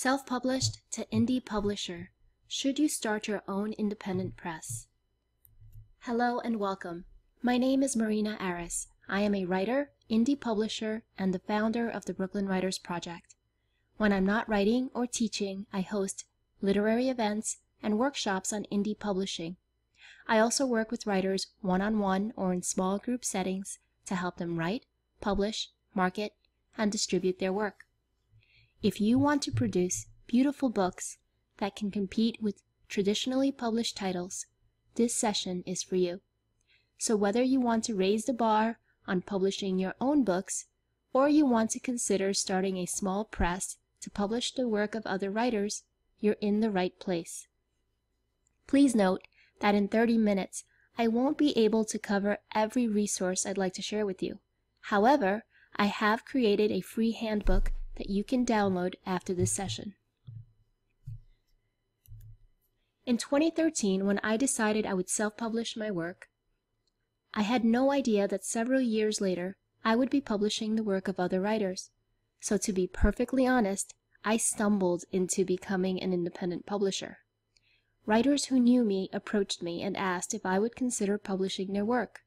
Self-published to indie publisher. Should you start your own independent press? Hello and welcome. My name is Marina Aris. I am a writer, indie publisher, and the founder of the Brooklyn Writers Project. When I'm not writing or teaching, I host literary events and workshops on indie publishing. I also work with writers one-on-one or in small group settings to help them write, publish, market, and distribute their work. If you want to produce beautiful books that can compete with traditionally published titles, this session is for you. So whether you want to raise the bar on publishing your own books, or you want to consider starting a small press to publish the work of other writers, you're in the right place. Please note that in 30 minutes, I won't be able to cover every resource I'd like to share with you. However, I have created a free handbook that you can download after this session. In 2013, when I decided I would self-publish my work, I had no idea that several years later, I would be publishing the work of other writers. So to be perfectly honest, I stumbled into becoming an independent publisher. Writers who knew me approached me and asked if I would consider publishing their work.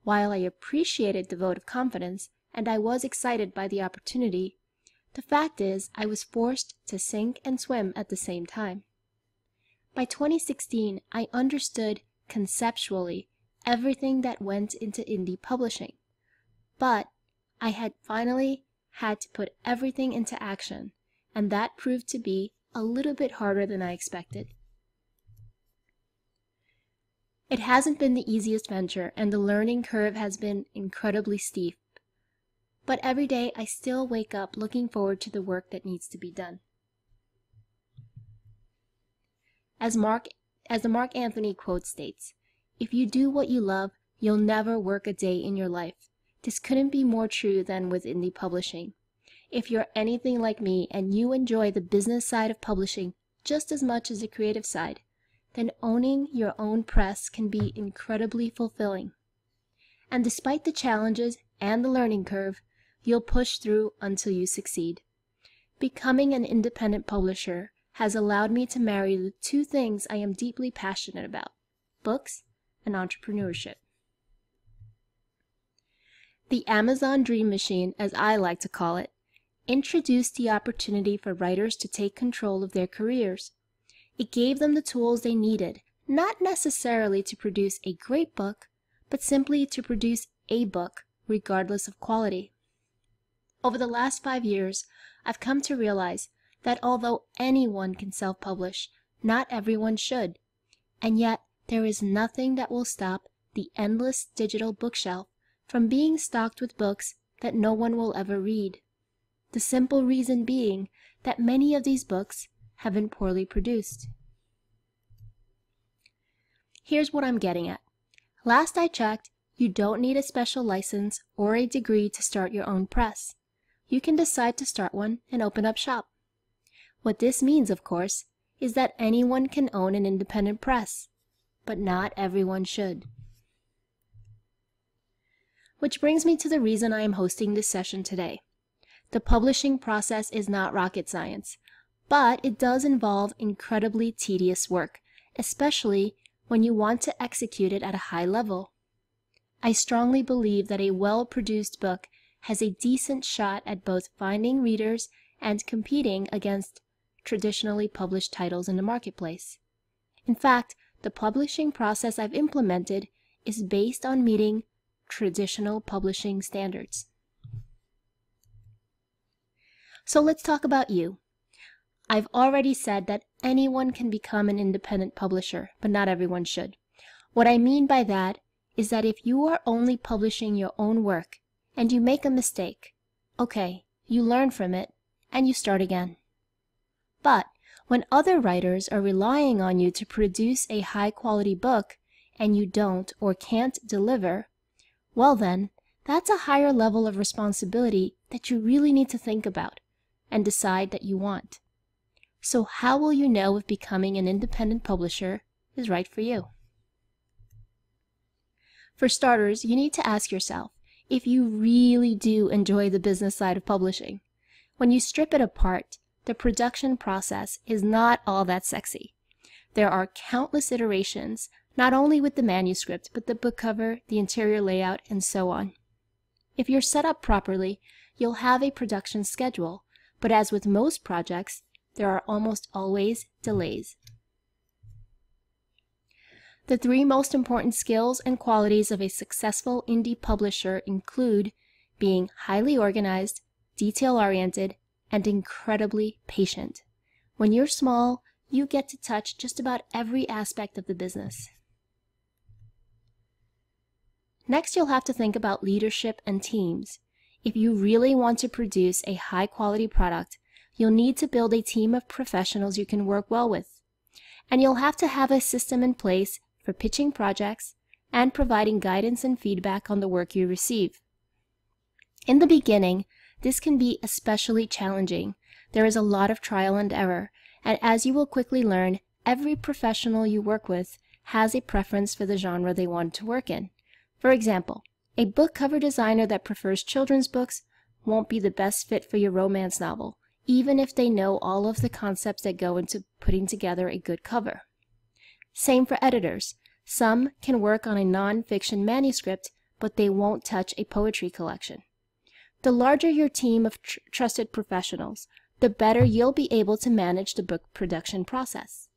While I appreciated the vote of confidence and I was excited by the opportunity, the fact is I was forced to sink and swim at the same time. By 2016, I understood conceptually everything that went into indie publishing, but I had finally had to put everything into action, and that proved to be a little bit harder than I expected. It hasn't been the easiest venture, and the learning curve has been incredibly steep. But every day I still wake up looking forward to the work that needs to be done. As the Mark Anthony quote states, "If you do what you love, you'll never work a day in your life." This couldn't be more true than with indie publishing. If you're anything like me and you enjoy the business side of publishing just as much as the creative side, then owning your own press can be incredibly fulfilling. And despite the challenges and the learning curve, you'll push through until you succeed. Becoming an independent publisher has allowed me to marry the two things I am deeply passionate about: books and entrepreneurship. The Amazon Dream Machine, as I like to call it, introduced the opportunity for writers to take control of their careers. It gave them the tools they needed, not necessarily to produce a great book, but simply to produce a book, regardless of quality. Over the last 5 years, I've come to realize that although anyone can self-publish, not everyone should. And yet, there is nothing that will stop the endless digital bookshelf from being stocked with books that no one will ever read. The simple reason being that many of these books have been poorly produced. Here's what I'm getting at. Last I checked, you don't need a special license or a degree to start your own press. You can decide to start one and open up shop. What this means, of course, is that anyone can own an independent press, but not everyone should. Which brings me to the reason I am hosting this session today. The publishing process is not rocket science, but it does involve incredibly tedious work, especially when you want to execute it at a high level. I strongly believe that a well-produced book has a decent shot at both finding readers and competing against traditionally published titles in the marketplace. In fact, the publishing process I've implemented is based on meeting traditional publishing standards. So let's talk about you. I've already said that anyone can become an independent publisher, but not everyone should. What I mean by that is that if you are only publishing your own work and you make a mistake, okay, you learn from it and you start again. But when other writers are relying on you to produce a high-quality book and you don't or can't deliver, well then, that's a higher level of responsibility that you really need to think about and decide that you want. So how will you know if becoming an independent publisher is right for you? For starters, you need to ask yourself if you really do enjoy the business side of publishing. When you strip it apart, the production process is not all that sexy. There are countless iterations, not only with the manuscript, but the book cover, the interior layout, and so on. If you're set up properly, you'll have a production schedule, but as with most projects, there are almost always delays. The 3 most important skills and qualities of a successful indie publisher include being highly organized, detail-oriented, and incredibly patient. When you're small, you get to touch just about every aspect of the business. Next, you'll have to think about leadership and teams. If you really want to produce a high-quality product, you'll need to build a team of professionals you can work well with. And you'll have to have a system in place for pitching projects and providing guidance and feedback on the work you receive. In the beginning, this can be especially challenging. There is a lot of trial and error, and as you will quickly learn, every professional you work with has a preference for the genre they want to work in. For example, a book cover designer that prefers children's books won't be the best fit for your romance novel, even if they know all of the concepts that go into putting together a good cover. Same for editors. Some can work on a non-fiction manuscript, but they won't touch a poetry collection. The larger your team of trusted professionals, the better you'll be able to manage the book production process.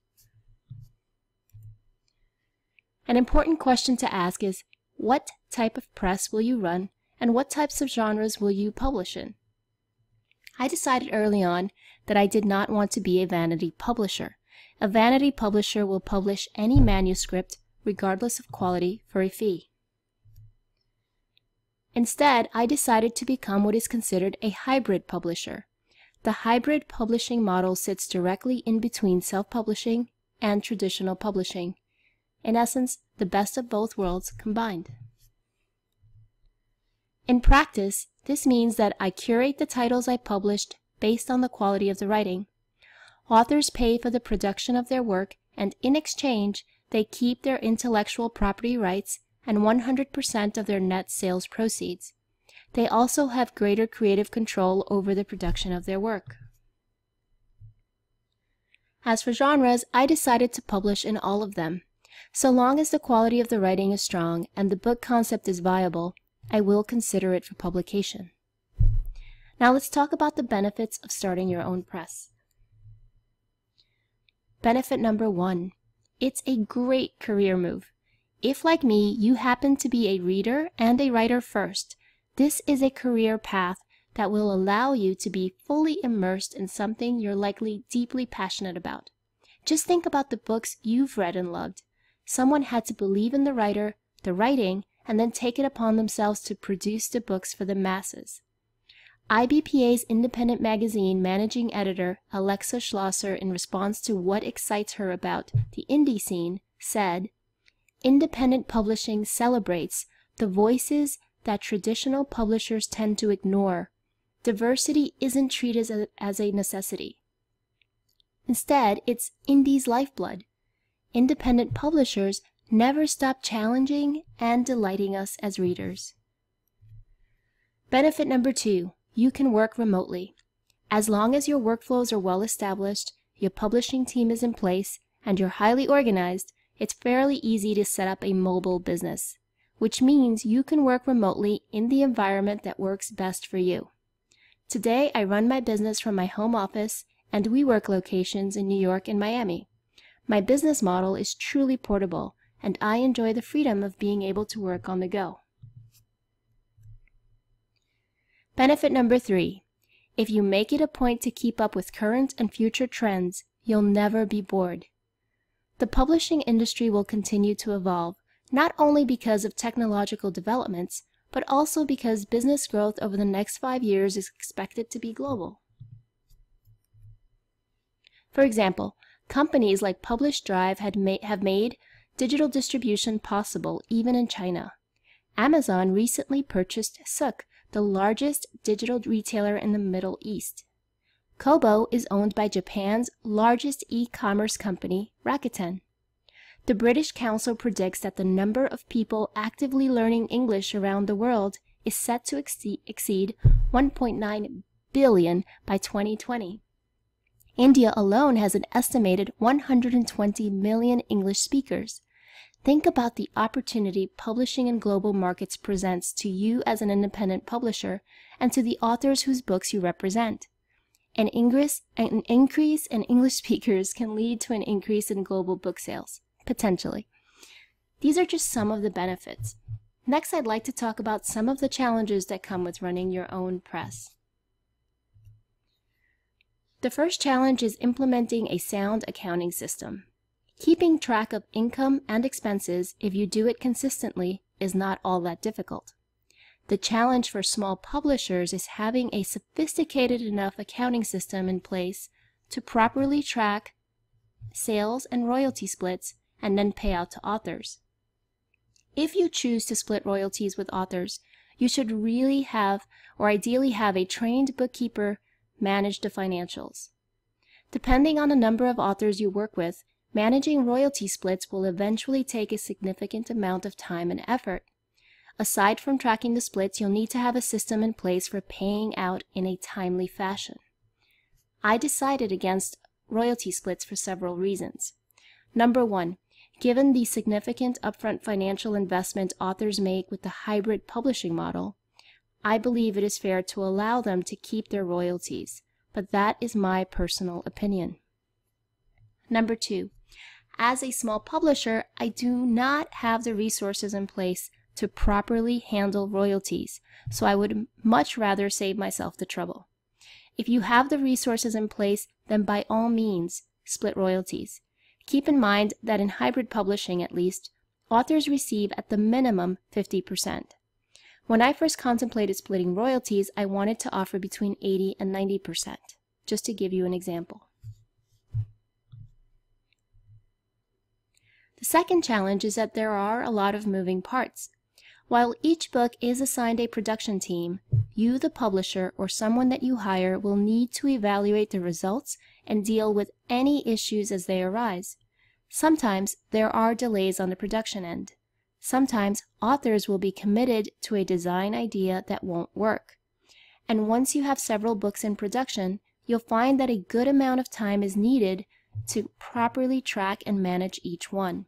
An important question to ask is, what type of press will you run, and what types of genres will you publish in? I decided early on that I did not want to be a vanity publisher. A vanity publisher will publish any manuscript, regardless of quality, for a fee. Instead, I decided to become what is considered a hybrid publisher. The hybrid publishing model sits directly in between self-publishing and traditional publishing. In essence, the best of both worlds combined. In practice, this means that I curate the titles I published based on the quality of the writing. Authors pay for the production of their work, and in exchange, they keep their intellectual property rights and 100% of their net sales proceeds. They also have greater creative control over the production of their work. As for genres, I decided to publish in all of them. So long as the quality of the writing is strong and the book concept is viable, I will consider it for publication. Now let's talk about the benefits of starting your own press. Benefit number 1. It's a great career move. If, like me, you happen to be a reader and a writer first, this is a career path that will allow you to be fully immersed in something you're likely deeply passionate about. Just think about the books you've read and loved. Someone had to believe in the writer, the writing, and then take it upon themselves to produce the books for the masses. IBPA's independent magazine managing editor, Alexa Schlosser, in response to what excites her about the indie scene, said, "Independent publishing celebrates the voices that traditional publishers tend to ignore. Diversity isn't treated as a necessity. Instead, it's indie's lifeblood. Independent publishers never stop challenging and delighting us as readers." Benefit number 2. You can work remotely. As long as your workflows are well established, your publishing team is in place, and you're highly organized, it's fairly easy to set up a mobile business, which means you can work remotely in the environment that works best for you. Today, I run my business from my home office and WeWork locations in New York and Miami. My business model is truly portable, and I enjoy the freedom of being able to work on the go. Benefit number 3. If you make it a point to keep up with current and future trends, you'll never be bored. The publishing industry will continue to evolve, not only because of technological developments, but also because business growth over the next 5 years is expected to be global. For example, companies like Publish Drive have made digital distribution possible even in China. Amazon recently purchased Sook, the largest digital retailer in the Middle East. Kobo is owned by Japan's largest e-commerce company, Rakuten. The British Council predicts that the number of people actively learning English around the world is set to exceed 1.9 billion by 2020. India alone has an estimated 120 million English speakers. Think about the opportunity publishing in global markets presents to you as an independent publisher and to the authors whose books you represent. An increase in English speakers can lead to an increase in global book sales, potentially. These are just some of the benefits. Next, I'd like to talk about some of the challenges that come with running your own press. The first challenge is implementing a sound accounting system. Keeping track of income and expenses, if you do it consistently, is not all that difficult. The challenge for small publishers is having a sophisticated enough accounting system in place to properly track sales and royalty splits and then pay out to authors. If you choose to split royalties with authors, you should really have, or ideally have, a trained bookkeeper manage the financials. Depending on the number of authors you work with, managing royalty splits will eventually take a significant amount of time and effort. Aside from tracking the splits, you'll need to have a system in place for paying out in a timely fashion. I decided against royalty splits for several reasons. Number one, given the significant upfront financial investment authors make with the hybrid publishing model, I believe it is fair to allow them to keep their royalties, but that is my personal opinion. Number two, as a small publisher, I do not have the resources in place to properly handle royalties, so I would much rather save myself the trouble. If you have the resources in place, then by all means, split royalties. Keep in mind that in hybrid publishing, at least, authors receive at the minimum 50%. When I first contemplated splitting royalties, I wanted to offer between 80 and 90%, just to give you an example. The second challenge is that there are a lot of moving parts. While each book is assigned a production team, you, the publisher, or someone that you hire will need to evaluate the results and deal with any issues as they arise. Sometimes there are delays on the production end. Sometimes authors will be committed to a design idea that won't work. And once you have several books in production, you'll find that a good amount of time is needed to properly track and manage each one.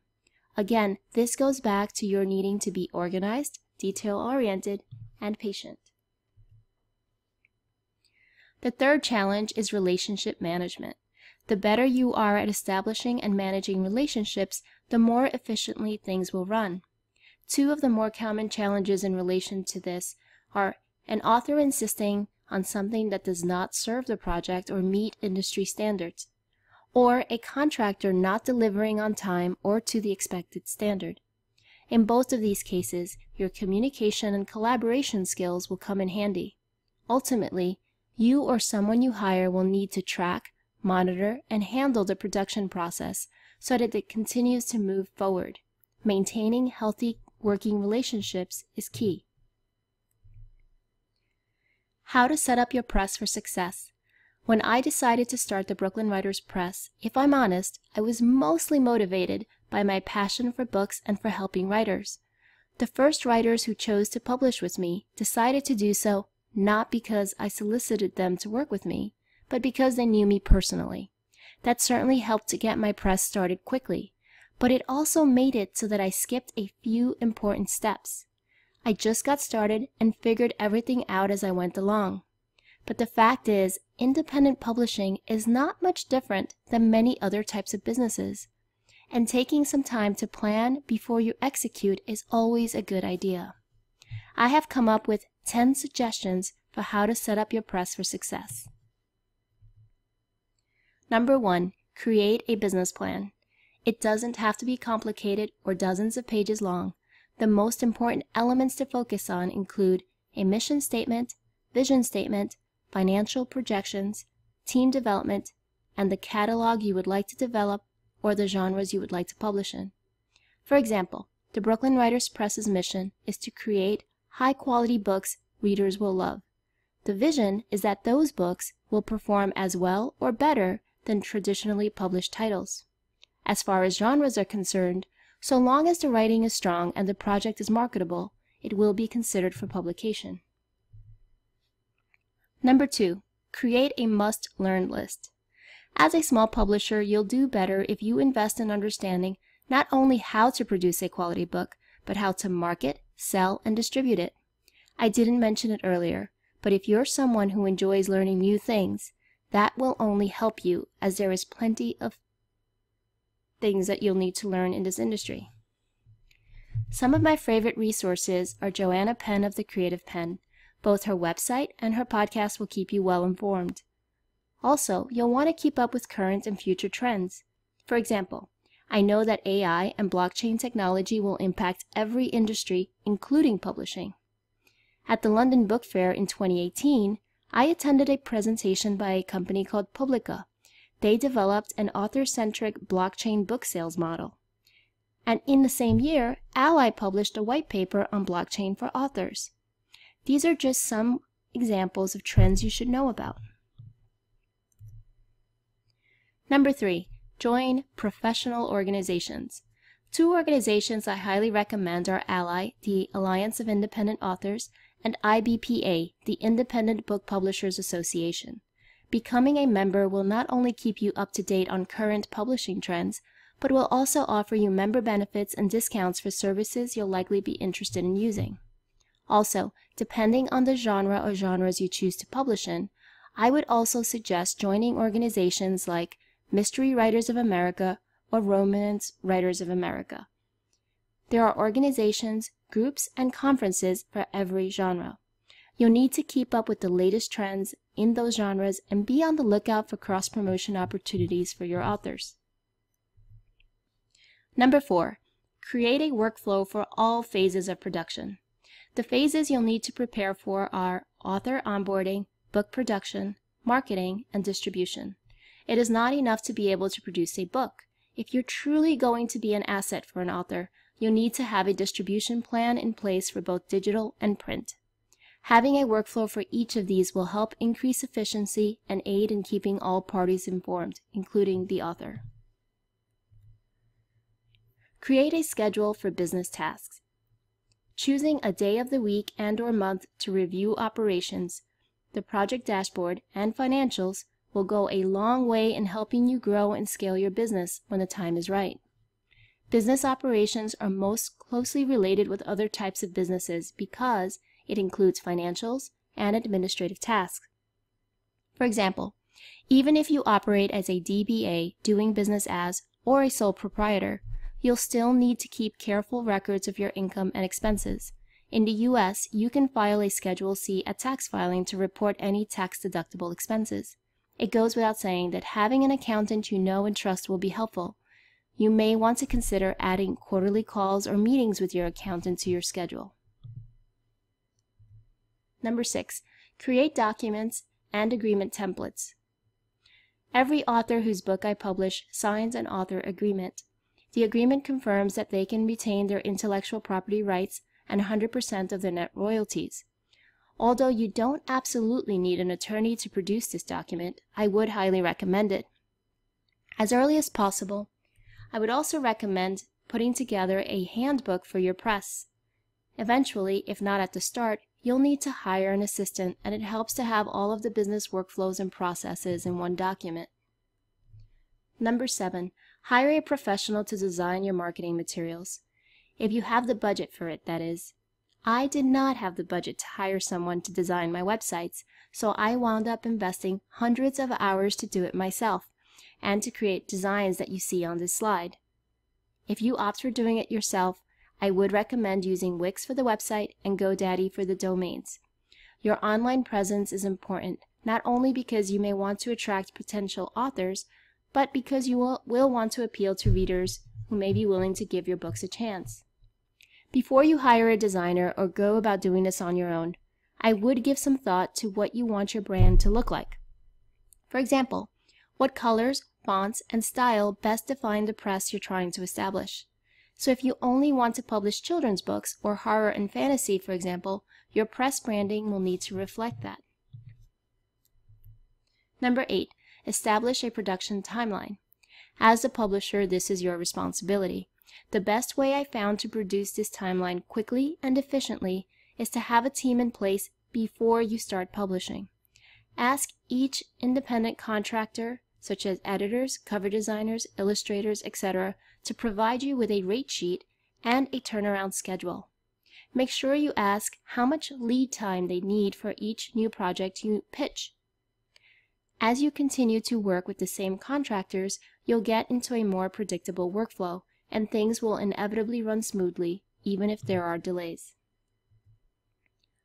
Again, this goes back to your needing to be organized, detail-oriented, and patient. The third challenge is relationship management. The better you are at establishing and managing relationships, the more efficiently things will run. Two of the more common challenges in relation to this are an author insisting on something that does not serve the project or meet industry standards, or a contractor not delivering on time or to the expected standard. In both of these cases, your communication and collaboration skills will come in handy. Ultimately, you or someone you hire will need to track, monitor, and handle the production process so that it continues to move forward. Maintaining healthy working relationships is key. How to set up your press for success. When I decided to start the Brooklyn Writers Press, if I'm honest, I was mostly motivated by my passion for books and for helping writers. The first writers who chose to publish with me decided to do so not because I solicited them to work with me, but because they knew me personally. That certainly helped to get my press started quickly, but it also made it so that I skipped a few important steps. I just got started and figured everything out as I went along. But the fact is, independent publishing is not much different than many other types of businesses, and taking some time to plan before you execute is always a good idea. I have come up with 10 suggestions for how to set up your press for success. Number 1, create a business plan. It doesn't have to be complicated or dozens of pages long. The most important elements to focus on include a mission statement, vision statement, financial projections, team development, and the catalog you would like to develop or the genres you would like to publish in. For example, the Brooklyn Writers Press's mission is to create high-quality books readers will love. The vision is that those books will perform as well or better than traditionally published titles. As far as genres are concerned, so long as the writing is strong and the project is marketable, it will be considered for publication. Number 2, create a must-learn list. As a small publisher, you'll do better if you invest in understanding not only how to produce a quality book, but how to market, sell, and distribute it. I didn't mention it earlier, but if you're someone who enjoys learning new things, that will only help you, as there is plenty of things that you'll need to learn in this industry. Some of my favorite resources are Joanna Penn of The Creative Pen. Both her website and her podcast will keep you well informed. Also, you'll want to keep up with current and future trends. For example, I know that AI and blockchain technology will impact every industry, including publishing. At the London Book Fair in 2018, I attended a presentation by a company called Publica. They developed an author-centric blockchain book sales model. And in the same year, Ally published a white paper on blockchain for authors. These are just some examples of trends you should know about. Number 3, join professional organizations. 2 organizations I highly recommend are Ally, the Alliance of Independent Authors, and IBPA, the Independent Book Publishers Association. Becoming a member will not only keep you up to date on current publishing trends, but will also offer you member benefits and discounts for services you'll likely be interested in using. Also, depending on the genre or genres you choose to publish in, I would also suggest joining organizations like Mystery Writers of America or Romance Writers of America. There are organizations, groups, and conferences for every genre. You'll need to keep up with the latest trends in those genres and be on the lookout for cross-promotion opportunities for your authors. Number 4, create a workflow for all phases of production. The phases you'll need to prepare for are author onboarding, book production, marketing, and distribution. It is not enough to be able to produce a book. If you're truly going to be an asset for an author, you'll need to have a distribution plan in place for both digital and print. Having a workflow for each of these will help increase efficiency and aid in keeping all parties informed, including the author. Create a schedule for business tasks. Choosing a day of the week and/or month to review operations, the project dashboard, and financials will go a long way in helping you grow and scale your business when the time is right. Business operations are most closely related with other types of businesses because it includes financials and administrative tasks. For example, even if you operate as a DBA, doing business as, or a sole proprietor, you'll still need to keep careful records of your income and expenses. In the U.S., you can file a Schedule C at tax filing to report any tax-deductible expenses. It goes without saying that having an accountant you know and trust will be helpful. You may want to consider adding quarterly calls or meetings with your accountant to your schedule. Number 6, create documents and agreement templates. Every author whose book I publish signs an author agreement. The agreement confirms that they can retain their intellectual property rights and 100% of their net royalties. Although you don't absolutely need an attorney to produce this document, I would highly recommend it. As early as possible, I would also recommend putting together a handbook for your press. Eventually, if not at the start, you'll need to hire an assistant, and it helps to have all of the business workflows and processes in one document. Number 7, hire a professional to design your marketing materials. If you have the budget for it, that is. I did not have the budget to hire someone to design my websites, so I wound up investing hundreds of hours to do it myself, and to create designs that you see on this slide. If you opt for doing it yourself, I would recommend using Wix for the website and GoDaddy for the domains. Your online presence is important, not only because you may want to attract potential authors, but because you will want to appeal to readers who may be willing to give your books a chance. Before you hire a designer or go about doing this on your own, I would give some thought to what you want your brand to look like. For example, what colors, fonts, and style best define the press you're trying to establish. So if you only want to publish children's books or horror and fantasy, for example, your press branding will need to reflect that. Number 8, establish a production timeline. As the publisher, this is your responsibility. The best way I found to produce this timeline quickly and efficiently is to have a team in place before you start publishing. Ask each independent contractor, such as editors, cover designers, illustrators, etc., to provide you with a rate sheet and a turnaround schedule. Make sure you ask how much lead time they need for each new project you pitch. As you continue to work with the same contractors, you'll get into a more predictable workflow, and things will inevitably run smoothly, even if there are delays.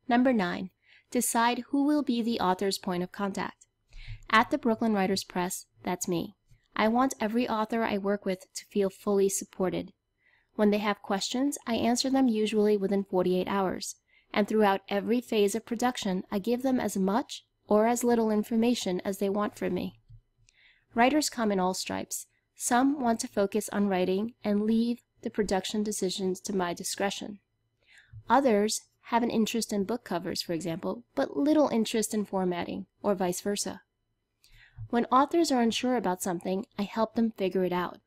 Number 9. Decide who will be the author's point of contact. At the Brooklyn Writers Press, that's me. I want every author I work with to feel fully supported. When they have questions, I answer them usually within 48 hours, and throughout every phase of production, I give them as much or as little information as they want from me. Writers come in all stripes. Some want to focus on writing and leave the production decisions to my discretion. Others have an interest in book covers, for example, but little interest in formatting, or vice versa. When authors are unsure about something, I help them figure it out.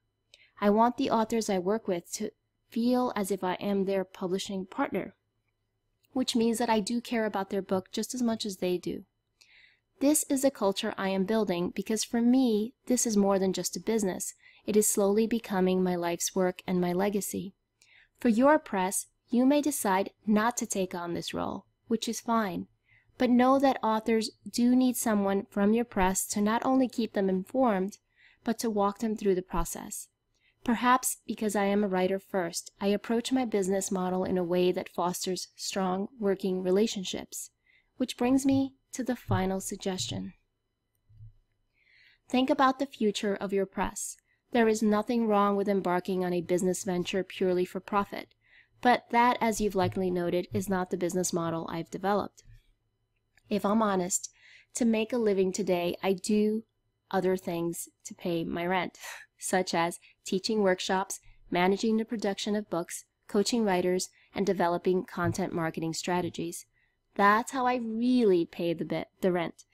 I want the authors I work with to feel as if I am their publishing partner, which means that I do care about their book just as much as they do. This is a culture I am building because for me, this is more than just a business. It is slowly becoming my life's work and my legacy. For your press, you may decide not to take on this role, which is fine, but know that authors do need someone from your press to not only keep them informed, but to walk them through the process. Perhaps because I am a writer first, I approach my business model in a way that fosters strong working relationships, which brings me to the final suggestion. Think about the future of your press. There is nothing wrong with embarking on a business venture purely for profit, but that, as you've likely noted, is not the business model I've developed. If I'm honest, to make a living today, I do other things to pay my rent, such as teaching workshops, managing the production of books, coaching writers, and developing content marketing strategies. That's how I really pay the rent.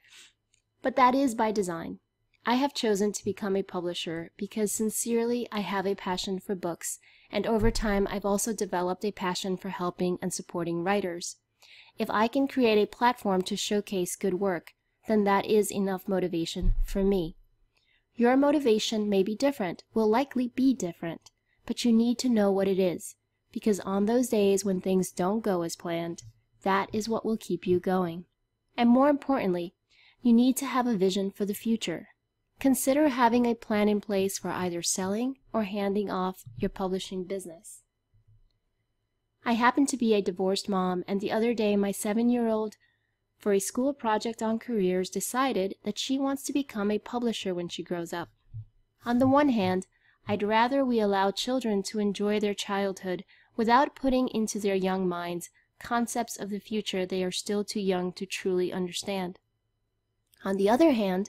But that is by design. I have chosen to become a publisher because sincerely I have a passion for books, and over time I've also developed a passion for helping and supporting writers. If I can create a platform to showcase good work, then that is enough motivation for me. Your motivation may be different, will likely be different, but you need to know what it is, because on those days when things don't go as planned, that is what will keep you going. And more importantly, you need to have a vision for the future. Consider having a plan in place for either selling or handing off your publishing business. I happen to be a divorced mom, and the other day my 7-year-old, for a school project on careers, decided that she wants to become a publisher when she grows up. On the one hand, I'd rather we allow children to enjoy their childhood without putting into their young minds concepts of the future they are still too young to truly understand. On the other hand,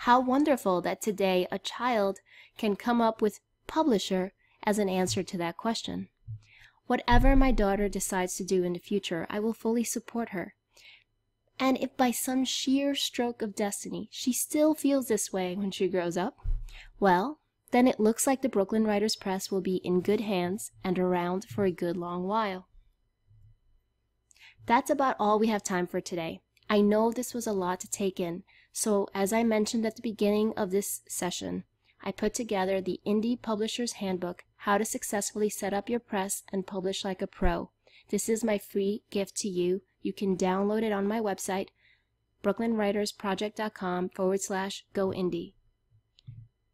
how wonderful that today a child can come up with publisher as an answer to that question. Whatever my daughter decides to do in the future, I will fully support her. And if by some sheer stroke of destiny she still feels this way when she grows up, well, then it looks like the Brooklyn Writers Press will be in good hands and around for a good long while. That's about all we have time for today. I know this was a lot to take in, so as I mentioned at the beginning of this session, I put together the Indie Publisher's Handbook, How to Successfully Set Up Your Press and Publish Like a Pro. This is my free gift to you. You can download it on my website, brooklynwritersproject.com/goindie.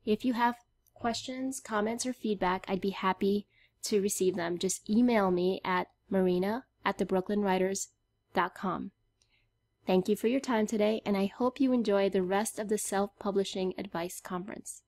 If you have questions, comments, or feedback, I'd be happy to receive them. Just email me at marina@thebrooklynwriters.com. Thank you for your time today, and I hope you enjoy the rest of the Self-Publishing Advice Conference.